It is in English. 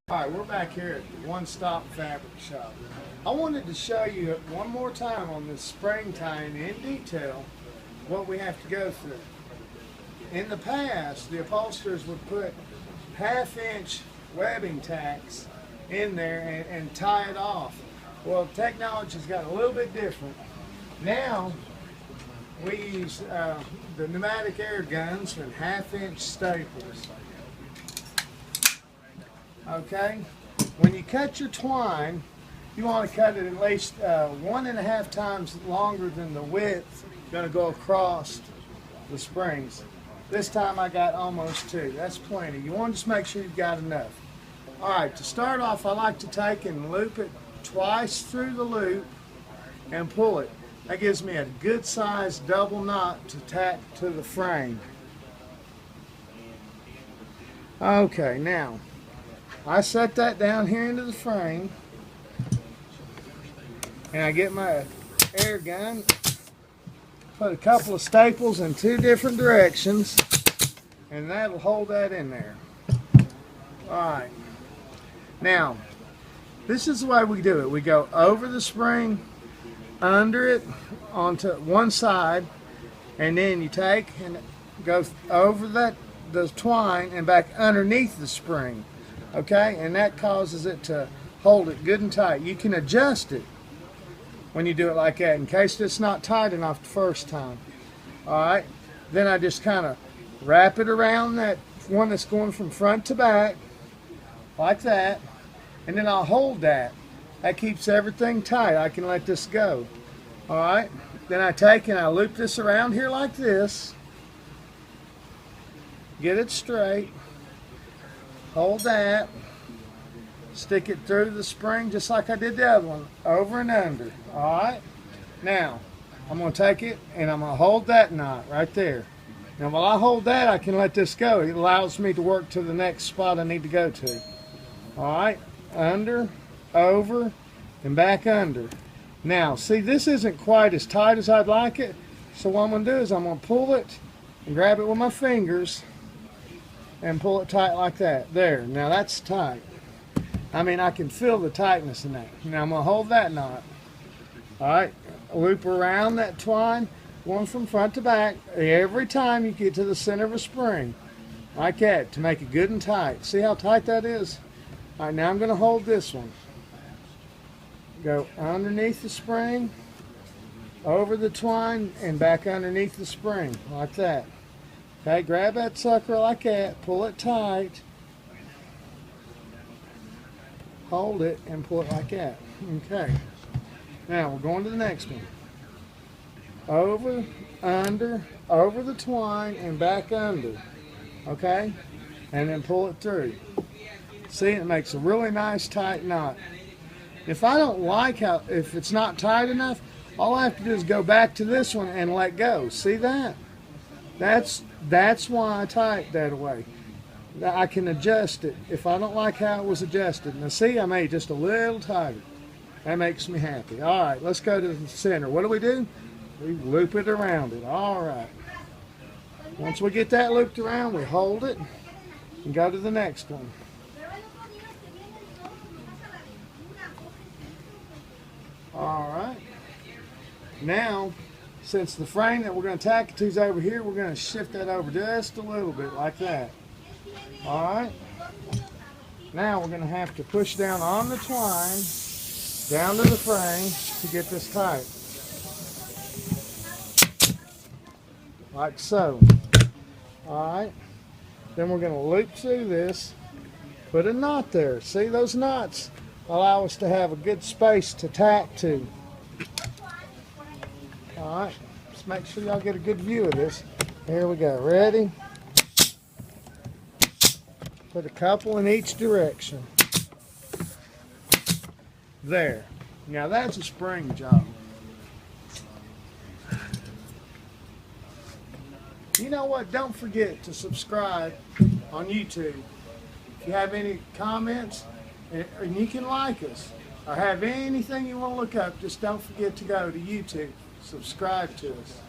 Alright, we're back here at the One Stop Fabric Shop. I wanted to show you one more time on this spring tying in detail what we have to go through. In the past, the upholsterers would put half-inch webbing tacks in there and tie it off. Well, technology's got a little bit different. Now, we use the pneumatic air guns and half-inch staples. Okay, when you cut your twine, you want to cut it at least 1.5 times longer than the width going to go across the springs. This time I got almost 2. That's plenty. You want to just make sure you've got enough. All right, to start off, I like to take and loop it twice through the loop and pull it. That gives me a good sized double knot to tack to the frame. Okay, now I set that down here into the frame, and I get my air gun, put a couple of staples in 2 different directions, and that'll hold that in there. Alright, now this is the way we do it. We go over the spring, under it, onto one side, and then you take and go over the twine and back underneath the spring. Okay, and that causes it to hold it good and tight. You can adjust it when you do it like that in case it's not tight enough the first time. Alright, then I just kind of wrap it around that one that's going from front to back like that, and then I'll hold that. That keeps everything tight. I can let this go. Alright, then I take and I loop this around here like this, get it straight, hold that, stick it through the spring just like I did the other one, over and under. Alright, now I'm going to take it and I'm going to hold that knot right there. Now while I hold that, I can let this go. It allows me to work to the next spot I need to go to. Alright, under, over, and back under. Now see, this isn't quite as tight as I'd like it, so what I'm going to do is I'm going to pull it and grab it with my fingers and pull it tight like that. There, now that's tight. I mean, I can feel the tightness in that. Now I'm going to hold that knot. Alright, loop around that twine, going from front to back, every time you get to the center of a spring. Like that, to make it good and tight. See how tight that is? Alright, now I'm going to hold this one. Go underneath the spring, over the twine, and back underneath the spring, like that. Okay, grab that sucker like that, pull it tight, hold it, and pull it like that. Okay, now we're going to the next one. Over, under, over the twine, and back under. Okay, and then pull it through. See, it makes a really nice tight knot. If I don't like if it's not tight enough, all I have to do is go back to this one and let go. See that? That's why I tie it that way. I can adjust it if I don't like how it was adjusted. Now see, I made it just a little tighter. That makes me happy. Alright, let's go to the center. What do? We loop it around it. Alright. Once we get that looped around, we hold it and go to the next one. Alright. Now, since the frame that we're going to tack it to is over here, we're going to shift that over just a little bit like that. Alright. Now we're going to have to push down on the twine, down to the frame to get this tight. Like so. Alright. Then we're going to loop through this, put a knot there. See, those knots allow us to have a good space to tack to. Alright, just make sure y'all get a good view of this. Here we go. Ready? Put a couple in each direction. There. Now that's a spring job. You know what? Don't forget to subscribe on YouTube. If you have any comments, and you can like us, or have anything you want to look up, just don't forget to go to YouTube. Subscribe to us.